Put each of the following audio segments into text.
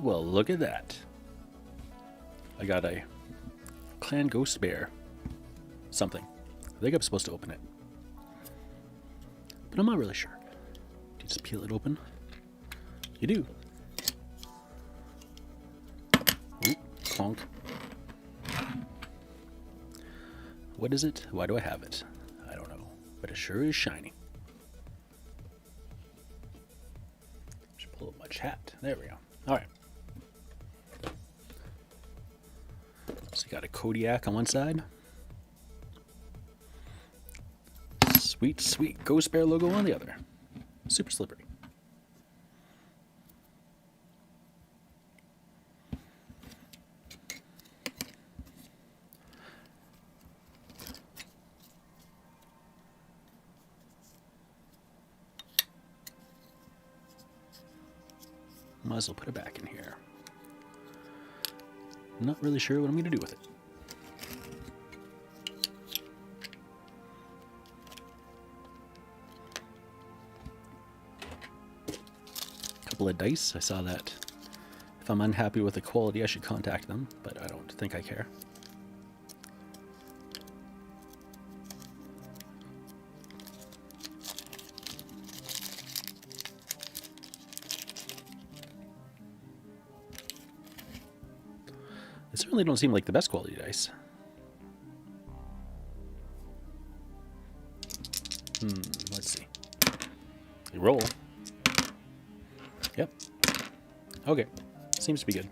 Well, look at that. I got a Clan Ghost Bear. Something. I think I'm supposed to open it. But I'm not really sure. Do you just peel it open? You do. Ooh, clonk. What is it? Why do I have it? I don't know. But it sure is shiny. Should pull up my chat. There we go. Alright. So you got a Kodiak on one side. Sweet, sweet Ghost Bear logo on the other. Super slippery. Might as well put it back in here. Not really sure what I'm going to do with it. Couple of dice. I saw that if I'm unhappy with the quality, I should contact them, but I don't think I care. They certainly don't seem like the best quality dice. Let's see. You roll. Yep. Okay. Seems to be good.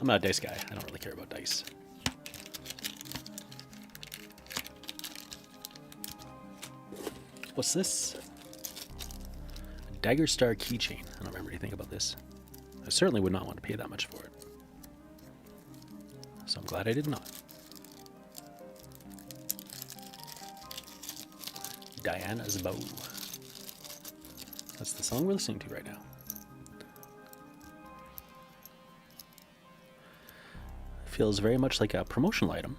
I'm not a dice guy. I don't really care about dice. What's this? A Dagger Star keychain. I don't remember anything about this. I certainly would not want to pay that much for it. So I'm glad I did not. Diana's Bow. That's the song we're listening to right now. Feels very much like a promotional item.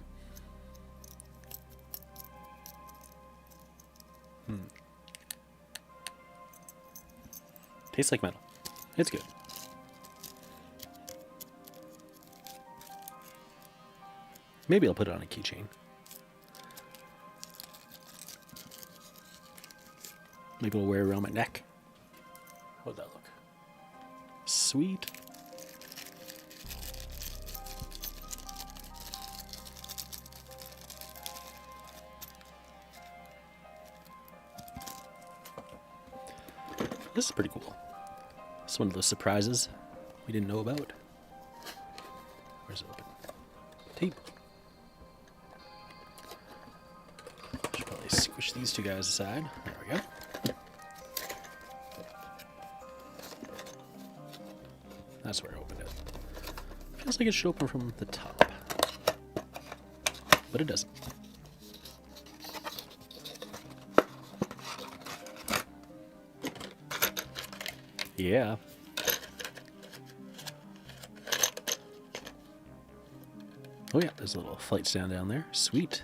Tastes like metal. It's good. Maybe I'll put it on a keychain. Maybe I'll wear it around my neck. How'd that look? Sweet. This is pretty cool. It's one of those surprises we didn't know about. Where's it open? Tape. Should probably squish these two guys aside. There we go. That's where I opened it. Feels like it should open from the top. But it doesn't. Yeah. Oh yeah, there's a little flight stand down there. Sweet.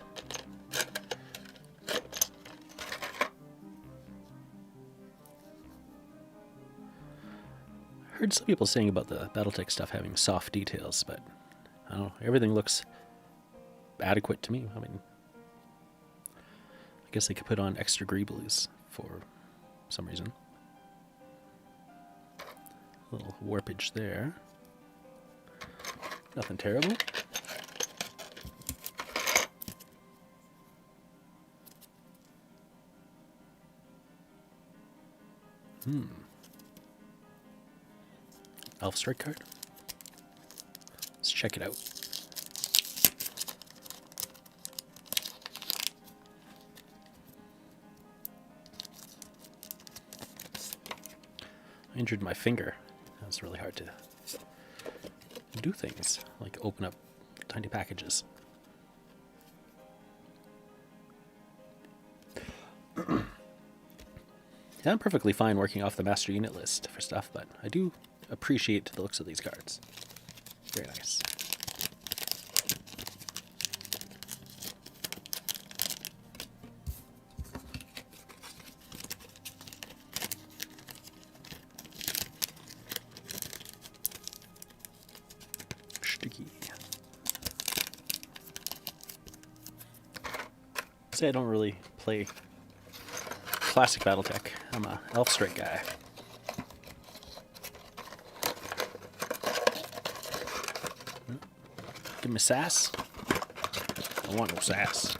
Heard some people saying about the BattleTech stuff having soft details, but I don't know. Everything looks adequate to me. I mean, I guess they could put on extra greeblies for some reason. A little warpage there. Nothing terrible. Elf Strike card. Let's check it out. I injured my finger. It's really hard to do things like open up tiny packages. Yeah, I'm perfectly fine working off the master unit list for stuff, but I do appreciate the looks of these cards. Very nice. Sticky. Say I don't really play classic BattleTech. I'm a Elf Strike guy. Give me sass. I want no sass.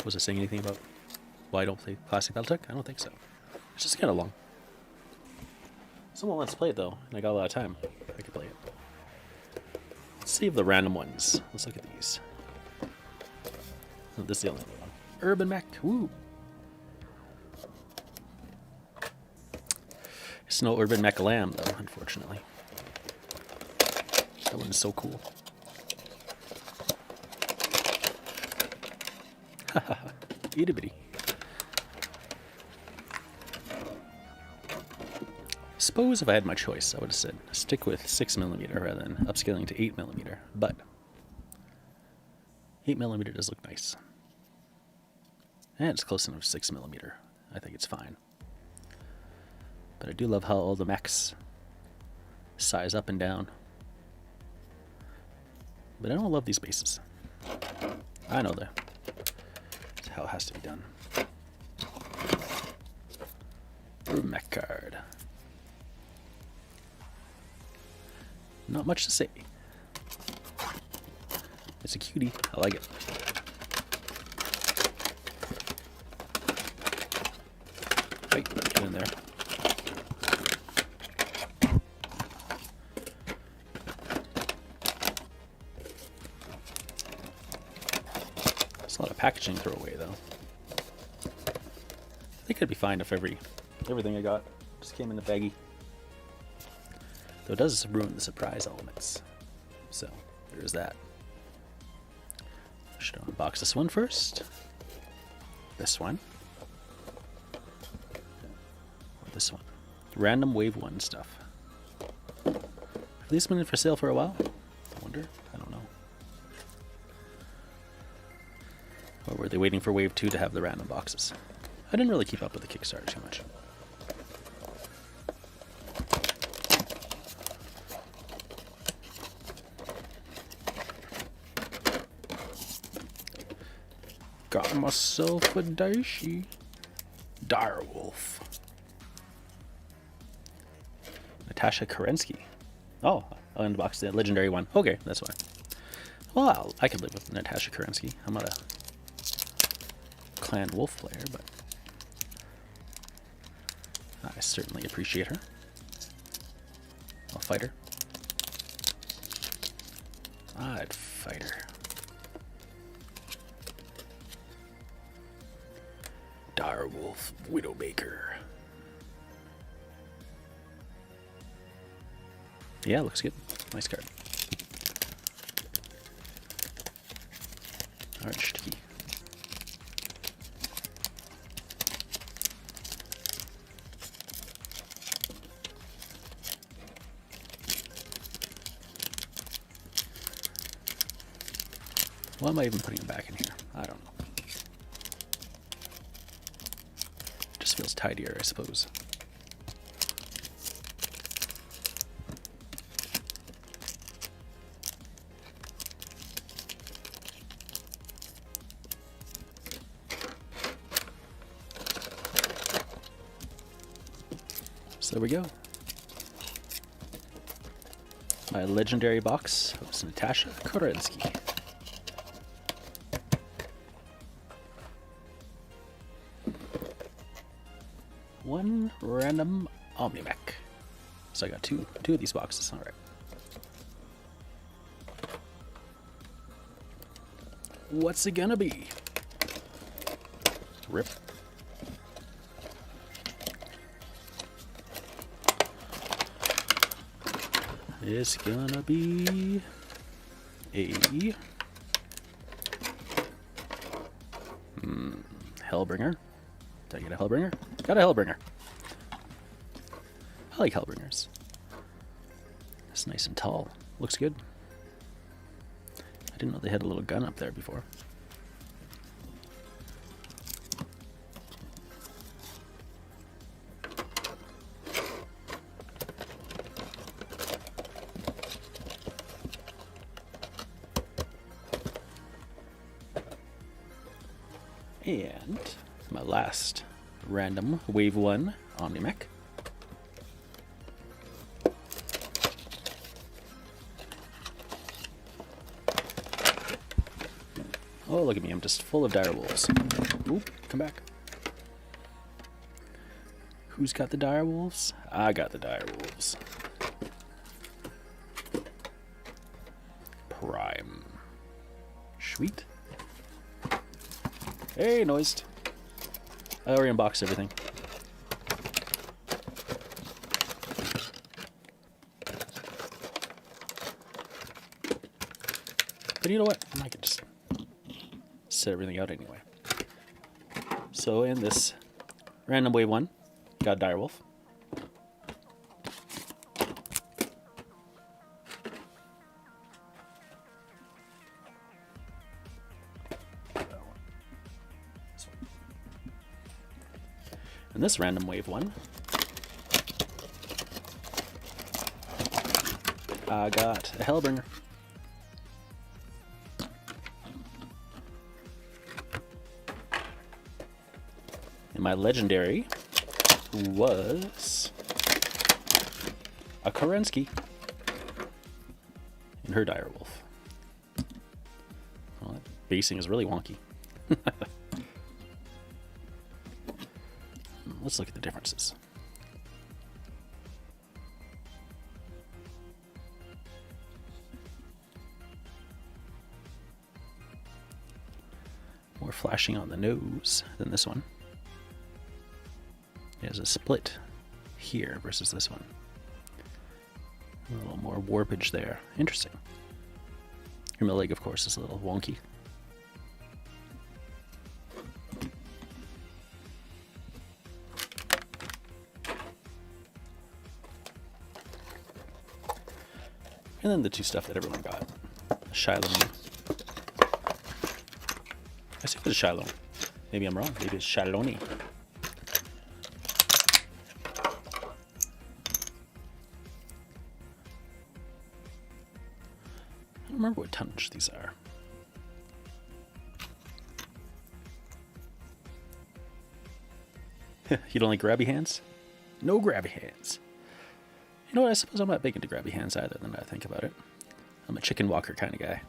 Was I saying anything about why I don't play classic BattleTech? I don't think so. It's just kind of long. Someone wants to play it though, and I got a lot of time. I could play it. Let's save the random ones. Let's look at these. Oh, this is the only one. Urban Mech. Woo! It's no Urban Mech Lamb though, unfortunately. That one is so cool. Haha, itty bitty. Suppose if I had my choice, I would have said stick with 6mm rather than upscaling to 8mm, but 8mm does look nice. And it's close enough to 6mm. I think it's fine. But I do love how all the mechs size up and down. But I don't love these bases. I know that. That's how it has to be done. Mech card. Not much to say. It's a cutie. I like it. Wait, get in there. It's a lot of packaging to throw away, though. I think it'd be fine if everything I got just came in a baggie. Though it does ruin the surprise elements. So, there's that. Should I unbox this one first? This one. Or this one. Random Wave 1 stuff. Have these been for sale for a while? I wonder. I don't know. Or were they waiting for Wave 2 to have the random boxes? I didn't really keep up with the Kickstarter too much. Got myself a Daishi. Direwolf. Natasha Kerensky. Oh, I'll unbox the legendary one. Okay, that's why. Well, I can live with Natasha Kerensky. I'm not a Clan Wolf player, but I certainly appreciate her. I'll fight her. I'd fight her. Direwolf Widowmaker. Yeah, looks good. Nice card. Alright, sticky. Why am I even putting them back in here? I don't know. Just feels tidier, I suppose. So there we go. My legendary box of Natasha Kerensky. One random Omni-Mech. So I got two of these boxes, alright. What's it gonna be? Rip. It's gonna be a Hellbringer. Did I get a Hellbringer? Got a Hellbringer. I like Hellbringers. It's nice and tall. Looks good. I didn't know they had a little gun up there before. And my last random Wave 1 Omnimech. Oh, look at me, I'm just full of dire wolves. Oop, come back. Who's got the dire wolves? I got the dire wolves. Prime. Sweet. Hey, noised. I already unboxed everything. But you know what? I could just set everything out anyway. So in this random Wave 1, got a direwolf. In this random Wave 1, I got a Hellbringer. And my legendary was a Kerensky and her direwolf. Well, that basing is really wonky. Let's look at the differences. More flashing on the nose than this one. There's a split here versus this one. A little more warpage there. Interesting. And the leg, of course, is a little wonky. And then the two stuff that everyone got. Shylone. I say it was Shylone. Maybe I'm wrong. Maybe it's Shylone. I don't remember what tonnage these are. You don't like grabby hands? No grabby hands. You know what, I suppose I'm not big into grabby hands either, than I think about it. I'm a chicken walker kind of guy.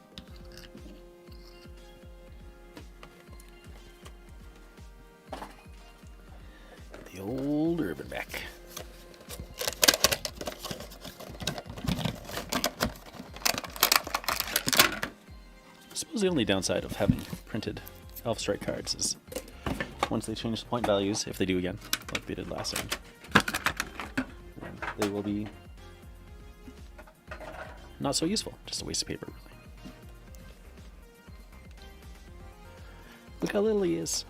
The old Urbanback. I suppose the only downside of having printed Elf Strike cards is once they change the point values, if they do again, like they did last time, they will be not so useful. Just a waste of paper, really. Look how little he is.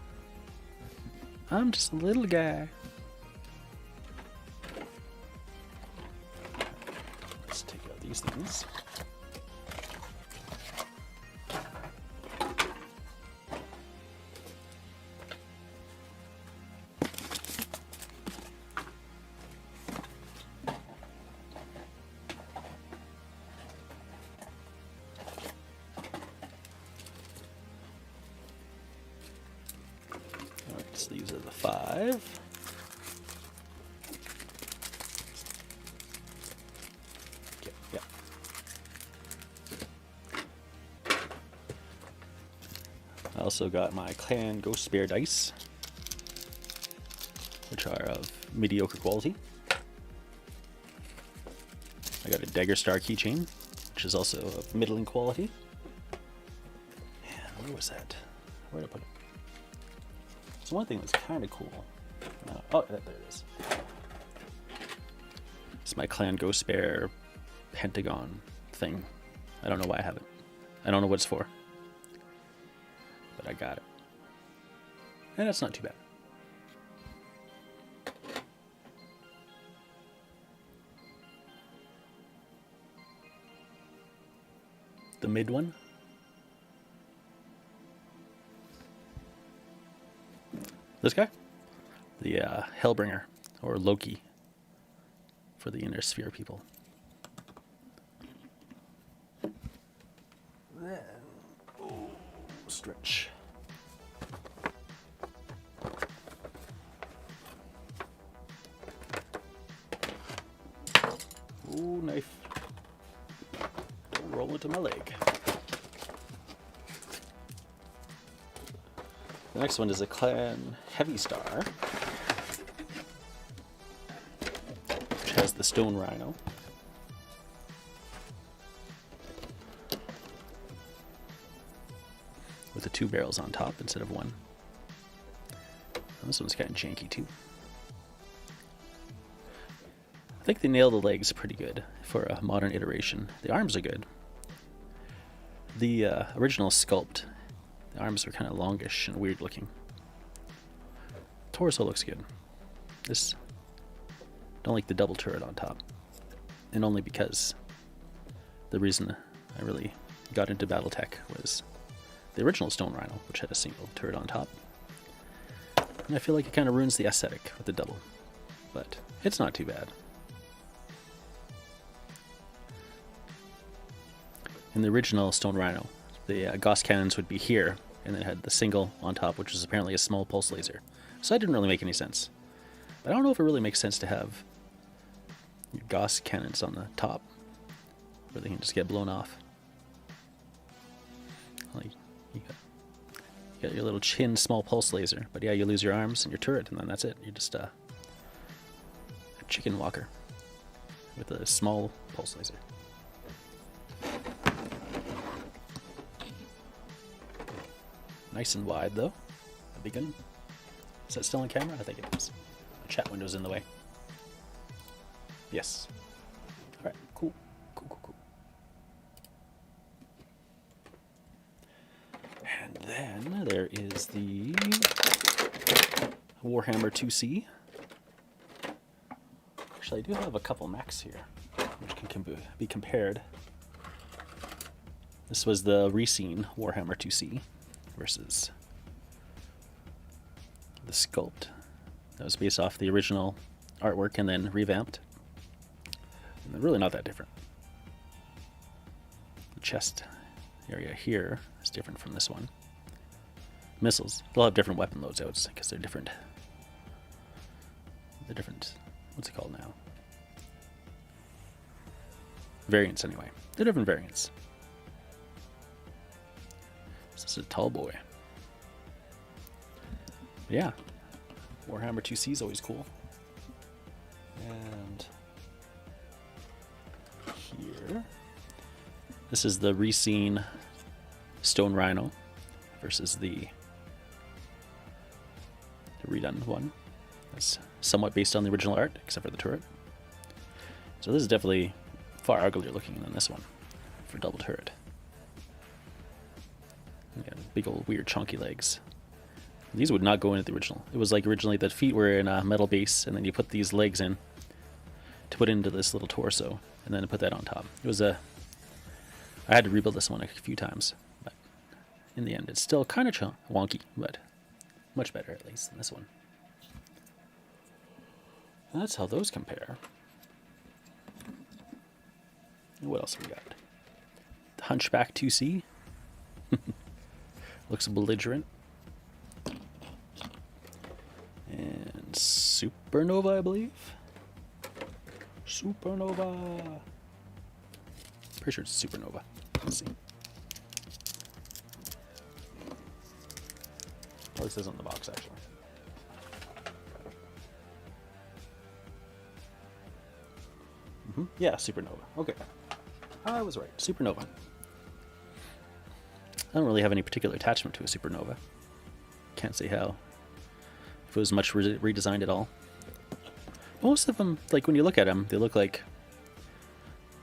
I'm just a little guy. Let's take out these things. So these are the 5. Okay, yeah. I also got my Clan Ghost Bear dice, which are of mediocre quality. I got a Dagger Star keychain, which is also of middling quality. And where was that? Where did I put it? So one thing that's kind of cool. Oh, there it is. It's my Clan Ghost Bear Pentagon thing. I don't know why I have it. I don't know what it's for. But I got it. And that's not too bad. The mid one. This guy? The Hellbringer, or Loki, for the Inner Sphere people. Then, oh, stretch. bullet to my leg. The next one is a Clan Heavy Star, which has the Stone Rhino. With the 2 barrels on top instead of 1. And this one's kind of janky too. I think they nailed the legs pretty good for a modern iteration. The arms are good. The original sculpt, the arms were kind of longish and weird looking. Torso looks good. This, don't like the double turret on top. And only because the reason I really got into BattleTech was the original Stone Rhino, which had a single turret on top. And I feel like it kind of ruins the aesthetic with the double. But it's not too bad. In the original Stone Rhino, the Gauss cannons would be here, and then it had the single on top, which was apparently a small pulse laser. So that didn't really make any sense. But I don't know if it really makes sense to have your Gauss cannons on the top, where they can just get blown off. Like, you got your little chin small pulse laser, but yeah, you lose your arms and your turret, and then that's it. You're just a chicken walker with a small pulse laser. Nice and wide, though. That'd be good. Is that still on camera? I think it is. The chat window's in the way. Yes. Alright, cool. Cool. And then there is the Warhammer 2C. Actually, I do have a couple mechs here, which can be compared. This was the reseen Warhammer 2C versus the sculpt. That was based off the original artwork and then revamped. And they're really not that different. The chest area here is different from this one. Missiles, they'll have different weapon loadouts because they're different. They're different. What's it called now? Variants, anyway. They're different variants. This is a tall boy. But yeah, Warhammer 2C is always cool. And here, this is the reseen Stone Rhino versus the redone one. That's somewhat based on the original art, except for the turret. So this is definitely far uglier looking than this one for double turret. Yeah, big old weird chunky legs. These would not go into the original. It was like originally the feet were in a metal base, and then you put these legs in to put into this little torso, and then put that on top. It was I had to rebuild this one a few times, but in the end, it's still kind of wonky, but much better at least than this one. And that's how those compare. And what else have we got? The Hunchback 2C. Looks belligerent. And Supernova, I believe. Supernova. Pretty sure it's Supernova. Let's see. Probably says on the box, actually. Yeah, Supernova. Okay. I was right. Supernova. I don't really have any particular attachment to a Supernova. Can't say how. If it was much redesigned at all. Most of them, like when you look at them, they look like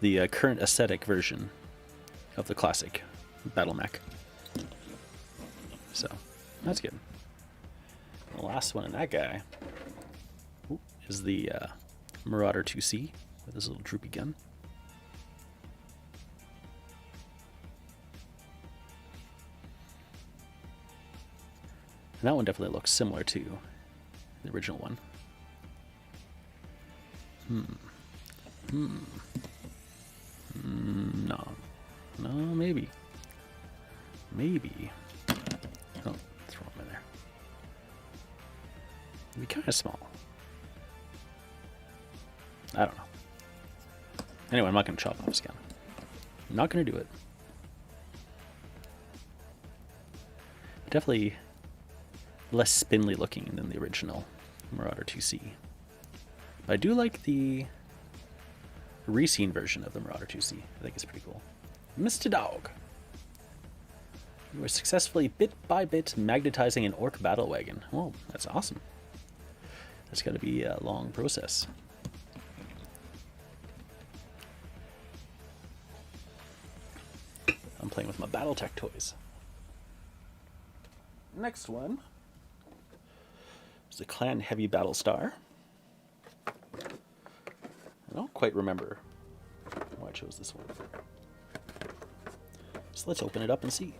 the current aesthetic version of the classic battle mech. So, that's good. And the last one in that guy is the Marauder 2C with this little droopy gun. And that one definitely looks similar to the original one. No, maybe. Oh, throw them in there. It'd be kind of small. I don't know. Anyway, I'm not going to chop off his gun. Not going to do it. Definitely less spindly looking than the original Marauder 2C. But I do like the reseen version of the Marauder 2C. I think it's pretty cool. Mr. Dog. You were successfully bit by bit magnetizing an orc battle wagon. Oh, that's awesome. That's got to be a long process. I'm playing with my BattleTech toys. Next one is the Clan Heavy Battle Star. I don't quite remember why I chose this one. So let's open it up and see.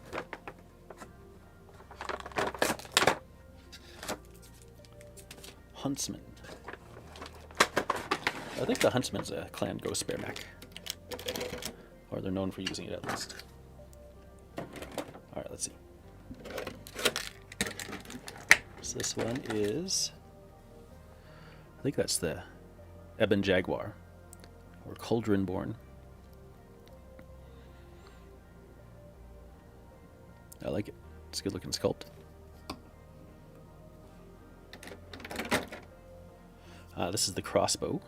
Huntsman. I think the Huntsman's a Clan Ghost Bear mech. Or they're known for using it at least. Alright, let's see. So this one is... I think that's the Ebon Jaguar. Or Cauldron Born. I like it. It's a good looking sculpt. This is the crossbow.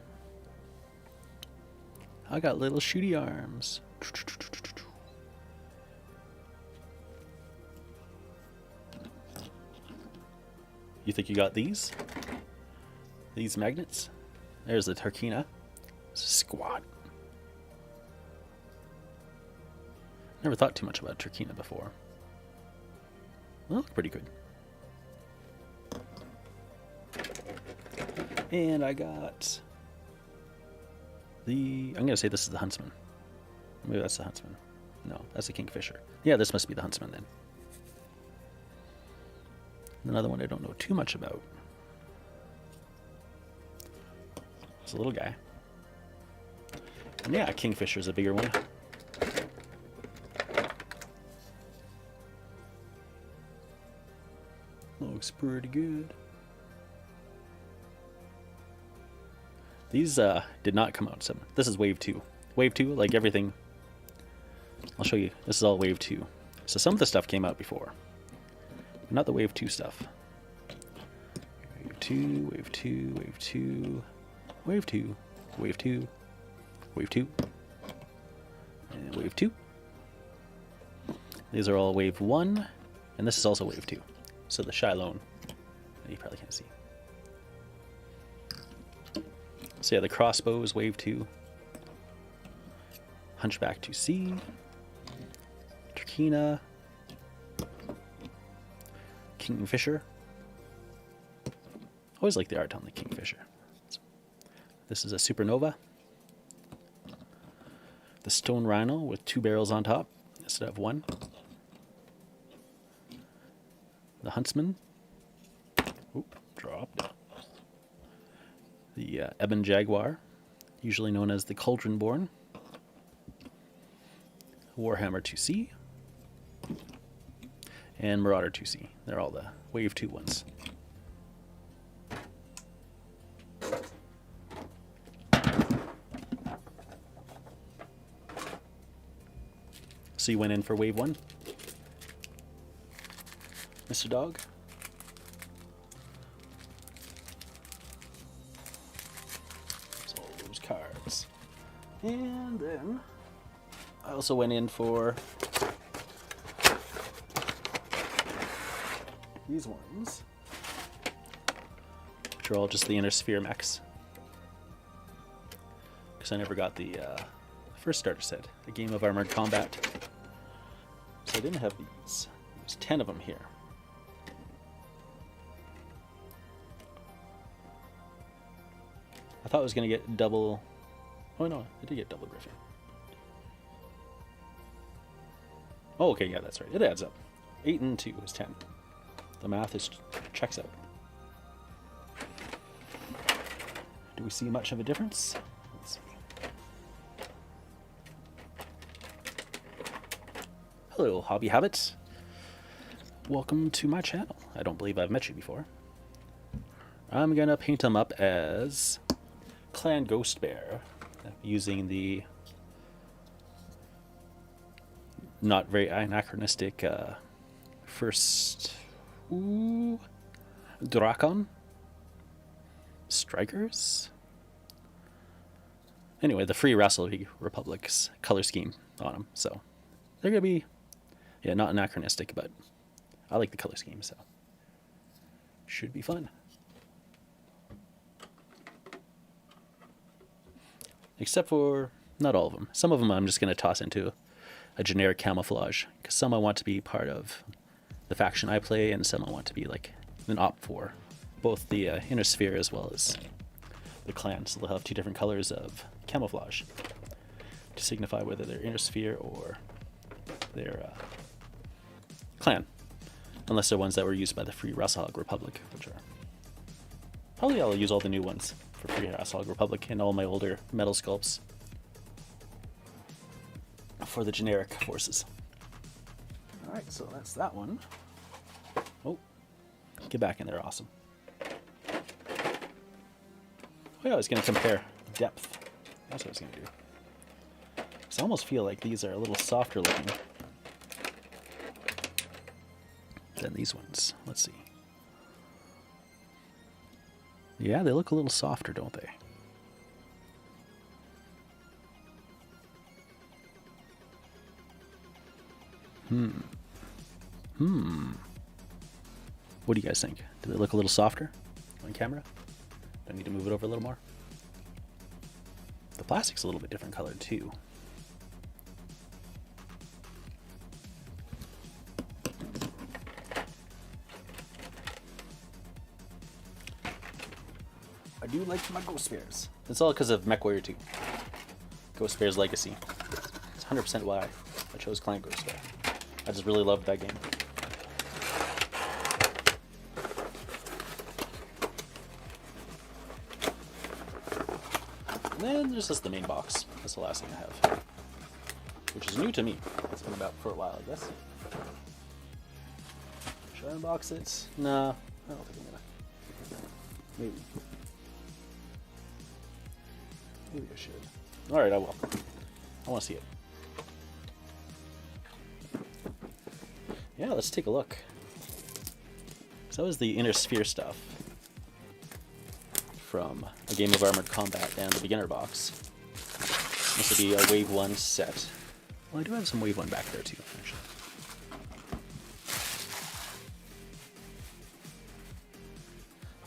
I got little shooty arms. You think you got these? These magnets? There's the Tarkina. It's a squat. Never thought too much about Tarkina before. They look pretty good. And I got the... I'm going to say this is the Huntsman. Maybe that's the Huntsman. No, that's the Kingfisher. Yeah, this must be the Huntsman then. Another one I don't know too much about. It's a little guy. And yeah, Kingfisher's a bigger one. Looks pretty good. These did not come out 7. This is Wave 2. Wave 2, like everything. I'll show you. This is all Wave 2. So some of the stuff came out before. Not the Wave 2 stuff. Wave 2, Wave 2, Wave 2, Wave 2, Wave 2, Wave 2, and Wave 2. These are all Wave 1, and this is also Wave 2. So the Shylone, you probably can't see. So yeah, the crossbow is Wave 2. Hunchback 2C. Tarkina. Kingfisher. Always like the art on the Kingfisher. This is a Supernova. The Stone Rhino with 2 barrels on top instead of 1. The Huntsman. Oop, dropped. The Ebon Jaguar, usually known as the Cauldron Born. Warhammer 2C. And Marauder 2C. They're all the Wave 2 ones. So you went in for Wave 1? Mr. Dog? So all those cards. And then I also went in for these ones, which are all just the Inner Sphere mechs. Because I never got the first starter set, a Game of Armored Combat. So I didn't have these. There's 10 of them here. I thought I was going to get double... Oh no, I did get double Griffin. Oh, okay, yeah, that's right. It adds up. 8 and 2 is 10. The math checks out. Do we see much of a difference? Let's see. Hello, Hobby Habits. Welcome to my channel. I don't believe I've met you before. I'm going to paint them up as Clan Ghost Bear using the not very anachronistic first Drakon Strikers. Anyway, the Free Wrestle Republic's color scheme on them, so they're gonna be, yeah, not anachronistic, but I like the color scheme, so should be fun. Except for not all of them. Some of them I'm just gonna toss into a generic camouflage, because some I want to be part of the faction I play, and some I want to be like an op for both the inner sphere as well as the clan. So they'll have two different colors of camouflage to signify whether they're inner sphere or their clan, unless they're ones that were used by the Free Rasshog Republic, which are probably, I'll use all the new ones for Free Rasshog Republic and all my older metal sculpts for the generic forces. Alright, so that's that one. Oh, get back in there, awesome. Oh yeah, I was going to compare depth. That's what I was going to do. Because I almost feel like these are a little softer looking than these ones. Let's see. Yeah, they look a little softer, don't they? What do you guys think? Do they look a little softer on camera? Do I need to move it over a little more? The plastic's a little bit different colored too. I do like my Ghost Bears. It's all because of MechWarrior 2. Ghost Bears Legacy. It's 100% why I chose Client Ghost Bear. I just really loved that game. And then there's just the main box. That's the last thing I have, which is new to me. It's been about for a while, I guess. Should I unbox it? Nah, I don't think I'm gonna. Maybe. Maybe I should. Alright, I will. I want to see it. Yeah, let's take a look. So that was the Inner Sphere stuff from A Game of Armored Combat and the beginner box. This would be a Wave 1 set. Well, I do have some Wave 1 back there too, actually.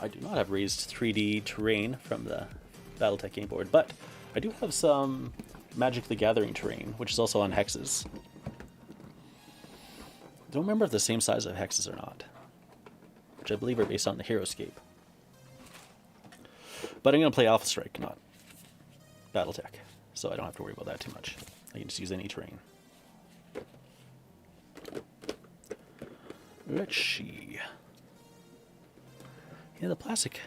I do not have raised 3D terrain from the BattleTech game board, but I do have some Magic the Gathering terrain, which is also on hexes. I don't remember if the same size of hexes or not, which I believe are based on the Heroscape. But I'm going to play Alpha Strike, not BattleTech, so I don't have to worry about that too much. I can just use any terrain. Let's see. Yeah, the plastic,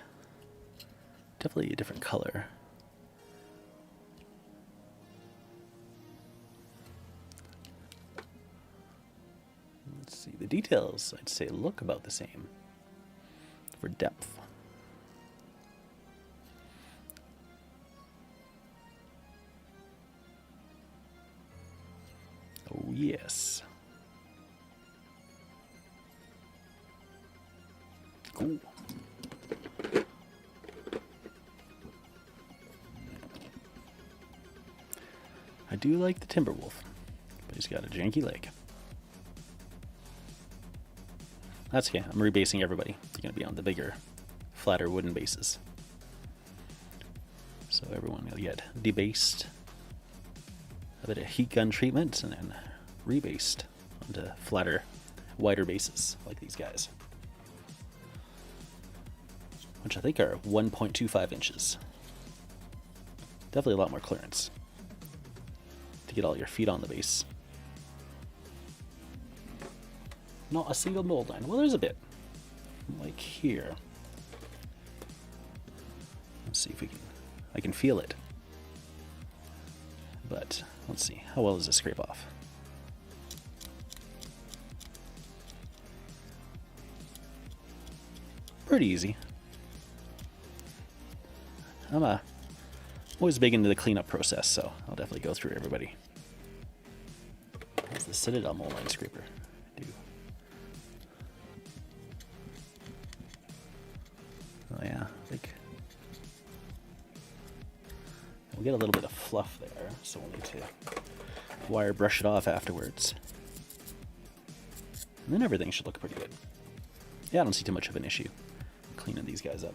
definitely a different color. Let's see, the details, I'd say, look about the same for depth. Oh, yes. Cool. I do like the Timberwolf, but he's got a janky leg. That's okay, I'm rebasing everybody. They're going to be on the bigger, flatter wooden bases. So everyone will get debased, a bit of heat gun treatment, and then rebased onto flatter, wider bases like these guys, which I think are 1.25 inches. Definitely a lot more clearance to get all your feet on the base. Not a single mold line. Well, there's a bit. Like here. Let's see if we can... I can feel it. But, let's see. How well does this scrape off? Pretty easy. I'm always big into the cleanup process, so I'll definitely go through everybody. It's the Citadel Moleline Scraper. Do. Oh yeah, I think we'll get a little bit of fluff there, so we'll need to wire brush it off afterwards. And then everything should look pretty good. Yeah, I don't see too much of an issue cleaning these guys up.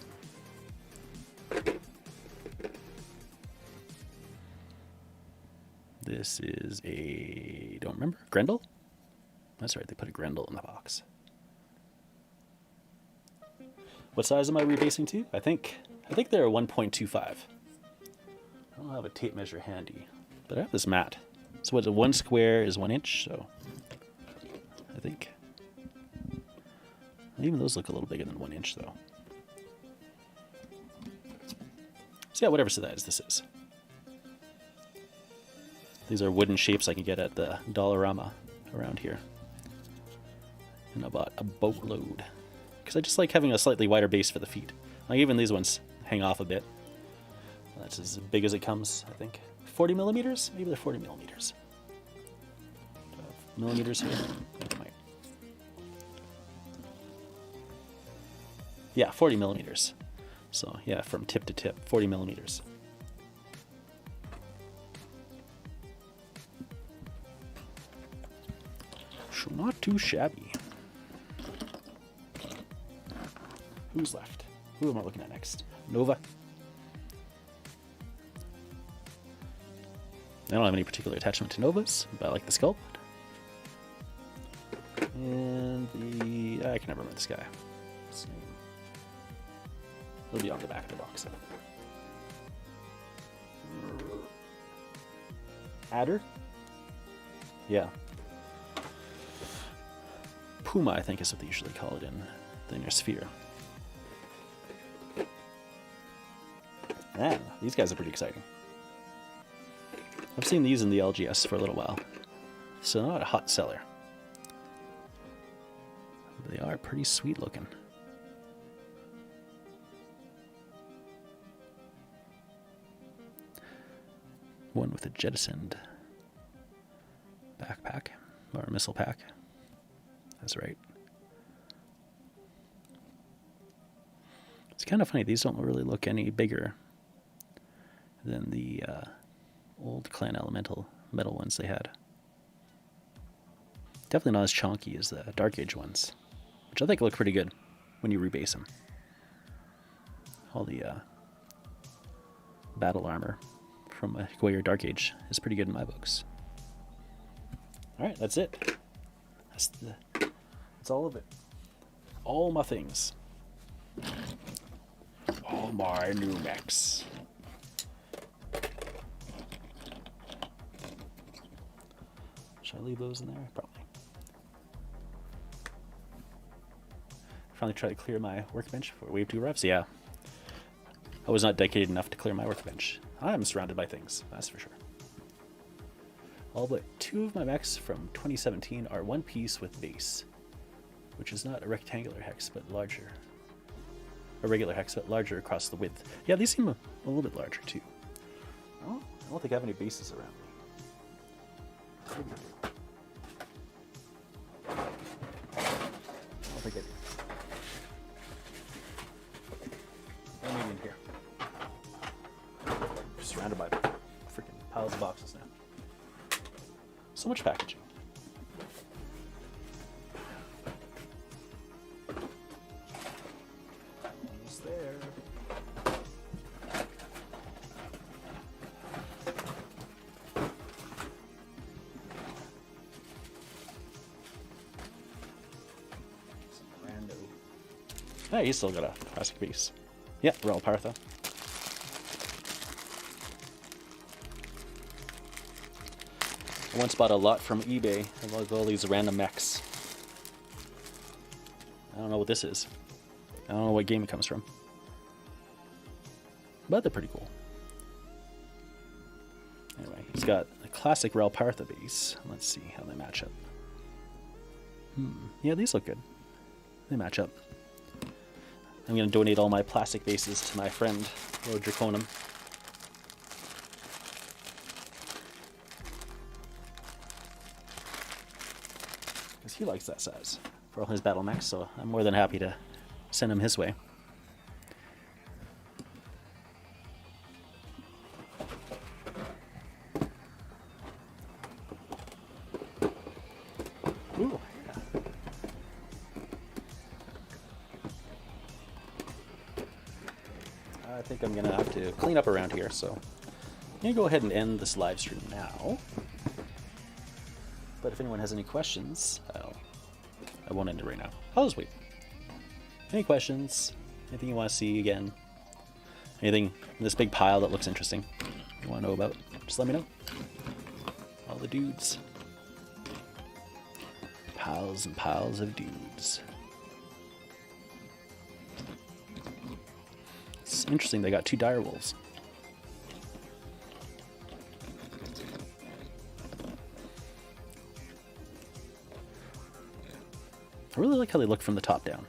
This is a, don't remember, Grendel? That's right, they put a Grendel in the box. What size am I rebasing to? I think they're 1.25. I don't have a tape measure handy, but I have this mat. So what's 1 square is 1 inch, so I think. Even those look a little bigger than 1 inch though. So yeah, whatever size this is. These are wooden shapes I can get at the Dollarama around here. And I bought a boatload. Because I just like having a slightly wider base for the feet. Like even these ones hang off a bit. That's as big as it comes, I think. 40 millimeters? Maybe they're 40 millimeters. Do I have millimeters here? I might. Yeah, 40 millimeters. So yeah, from tip to tip, 40 millimeters. So not too shabby. Who's left? Who am I looking at next? Nova. I don't have any particular attachment to Novas, but I like the sculpt. And the... I can never remember this guy. What's his name? It'll be on the back of the box. Adder? Yeah. Puma, I think, is what they usually call it in the Inner Sphere. Man, these guys are pretty exciting. I've seen these in the LGS for a little while, so not a hot seller. But they are pretty sweet looking. One with a jettisoned backpack, or a missile pack. That's right. It's kind of funny, these don't really look any bigger than the old Clan Elemental metal ones they had. Definitely not as chunky as the Dark Age ones, which I think look pretty good when you rebase them. All the battle armor from Goyer Dark Age is pretty good in my books. Alright, that's it. That's all of it. All my things. All my new mechs. Should I leave those in there? Probably. Finally try to clear my workbench for Wave 2 revs. Yeah. I was not dedicated enough to clear my workbench. I am surrounded by things, that's for sure. All but 2 of my mechs from 2017 are one piece with base, which is not a rectangular hex, but larger. A regular hex, but larger across the width. Yeah, these seem a little bit larger too. I don't think I have any bases around me. I don't think I do. Maybe in here. Just surrounded by freaking piles of boxes now. So much packaging. Almost there. Rando. Hey, he's still got a classic piece. Yeah, Rel Partha. I once bought a lot from eBay of all these random mechs. I don't know what this is. I don't know what game it comes from. But they're pretty cool. Anyway, he's got a classic Rel Partha base. Let's see how they match up. Yeah, these look good. They match up. I'm going to donate all my plastic bases to my friend, Lord Draconum. he likes that size for all his battle mechs, so I'm more than happy to send him his way. Ooh, yeah. I think I'm gonna have to clean up around here, so I'm gonna go ahead and end this live stream now. But if anyone has any questions, I won't end it right now. I'll just wait. Any questions? Anything you want to see again? Anything in this big pile that looks interesting you want to know about? Just let me know. All the dudes. Piles and piles of dudes. It's interesting they got 2 dire wolves. I really like how they look from the top down.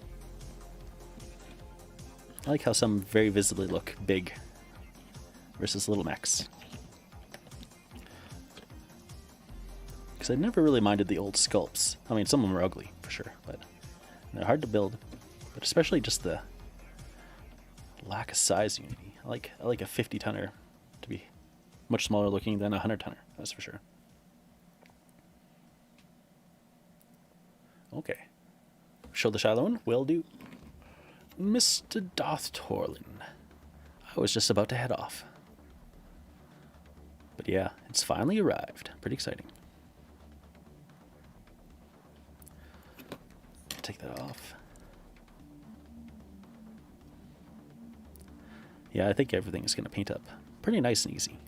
I like how some very visibly look big versus little mechs. Because I never really minded the old sculpts. I mean, some of them are ugly, for sure, but they're hard to build. But especially just the lack of size unity. I like a 50-tonner to be much smaller looking than a 100-tonner, that's for sure. Okay. Show the shallow one, will do. Mr. Darth Torlin. I was just about to head off. But yeah, it's finally arrived. Pretty exciting. Take that off. Yeah, I think everything is going to paint up pretty nice and easy.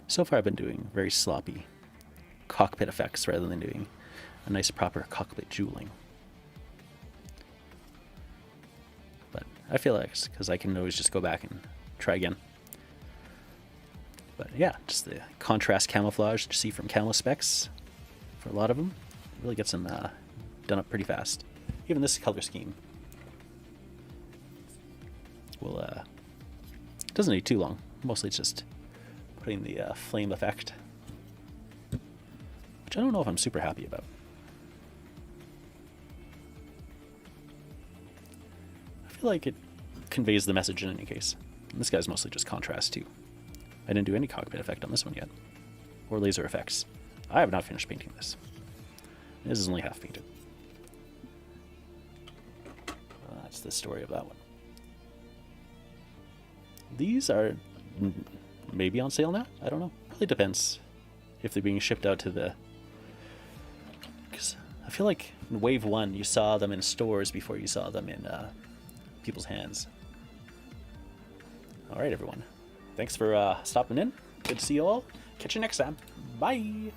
So far I've been doing very sloppy cockpit effects rather than doing a nice proper cockpit jeweling. But I feel like it's because I can always just go back and try again. But yeah, just the contrast camouflage you see from Camo Specs for a lot of them really gets them done up pretty fast. Even this color scheme will doesn't need too long. Mostly it's just putting the flame effect, which I don't know if I'm super happy about. I feel like it conveys the message in any case. And this guy's mostly just contrast too. I didn't do any cockpit effect on this one yet, or laser effects. I have not finished painting this. This is only half painted. That's the story of that one. These are maybe on sale now? I don't know. Probably depends if they're being shipped out to the... Because I feel like in Wave 1 you saw them in stores before you saw them in people's hands. Alright everyone. Thanks for stopping in. Good to see you all. Catch you next time. Bye!